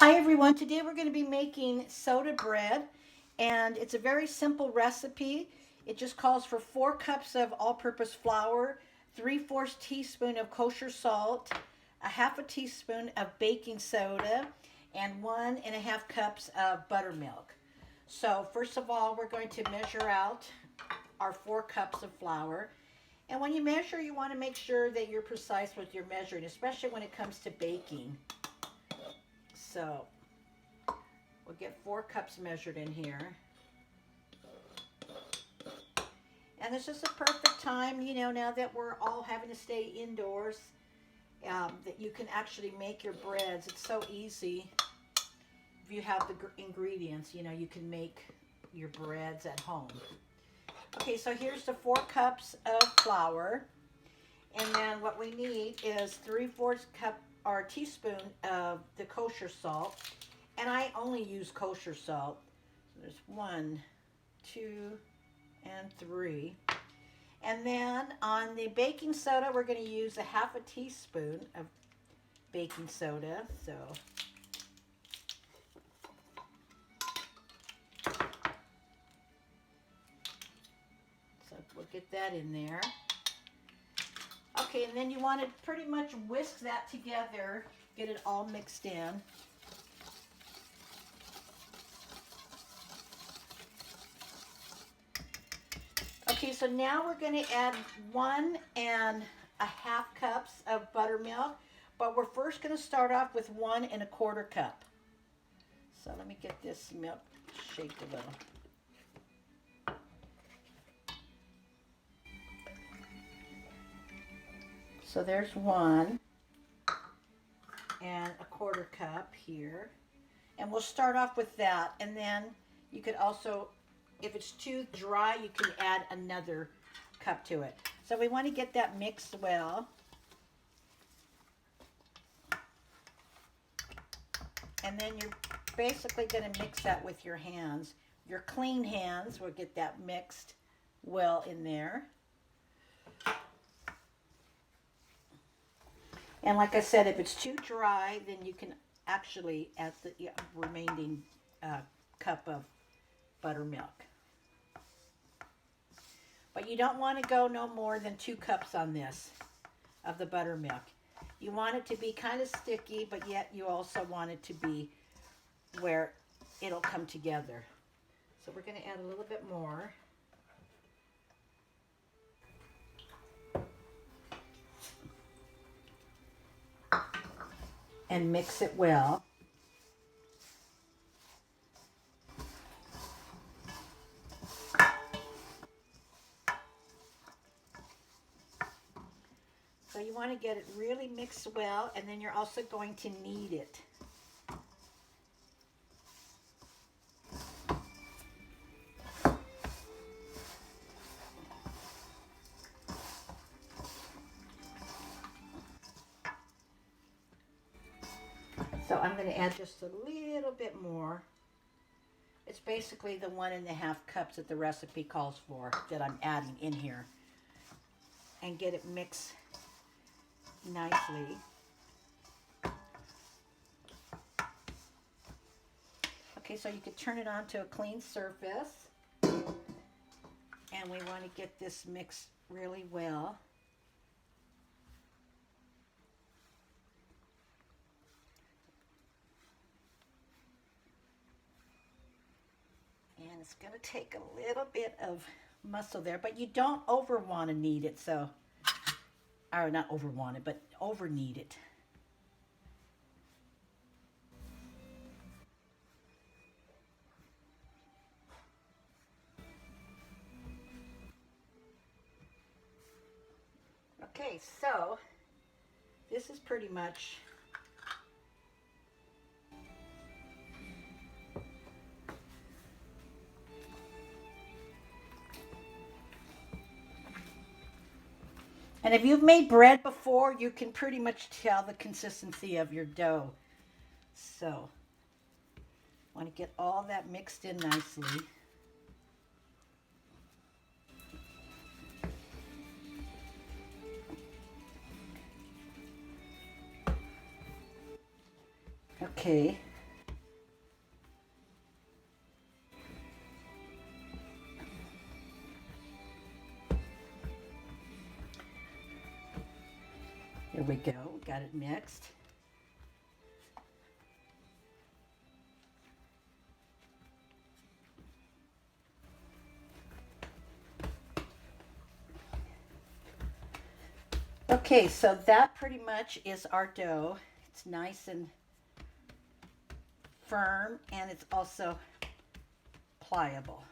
Hi everyone, today we're going to be making soda bread and it's a very simple recipe. It just calls for 4 cups of all-purpose flour, 3/4 teaspoon of kosher salt, a half a teaspoon of baking soda, and 1.5 cups of buttermilk. So first of all, we're going to measure out our 4 cups of flour. And when you measure, you want to make sure that you're precise with your measuring, especially when it comes to baking. So we'll get 4 cups measured in here. And this is a perfect time, now that we're all having to stay indoors, that you can actually make your breads. It's so easy. If you have the ingredients, you can make your breads at home. Okay, so here's the 4 cups of flour. And then what we need is 3/4 cup or teaspoon of the kosher salt. And I only use kosher salt. So there's 1, 2, and 3. And then on the baking soda, we're going to use a half a teaspoon of baking soda. So we'll get that in there. Okay, and then you want to pretty much whisk that together, get it all mixed in. Okay, so now we're going to add 1.5 cups of buttermilk, but we're first going to start off with 1.25 cup. So let me get this milk shaked a little. So there's 1.25 cup here. And we'll start off with that. And then you could also, if it's too dry, you can add another cup to it. So we want to get that mixed well. And then you're basically going to mix that with your hands. Your clean hands will get that mixed well in there. And like I said, if it's too dry, then you can actually add the remaining cup of buttermilk. But you don't want to go no more than 2 cups on this of the buttermilk. You want it to be kind of sticky, but yet you also want it to be where it'll come together. So we're going to add a little bit more. And mix it well. So you want to get it really mixed well, and then you're also going to knead it. So I'm going to add just a little bit more. It's basically the 1.5 cups that the recipe calls for that I'm adding in here. And get it mixed nicely. Okay, so you could turn it onto a clean surface. And we want to get this mixed really well. And it's going to take a little bit of muscle there, but you don't over want to knead it, so, or not over want it, but over knead it. Okay, so this is pretty much and if you've made bread before, you can pretty much tell the consistency of your dough. So, want to get all that mixed in nicely. Okay, There we go. We got it mixed. Okay, so that pretty much is our dough. It's nice and firm, and it's also pliable.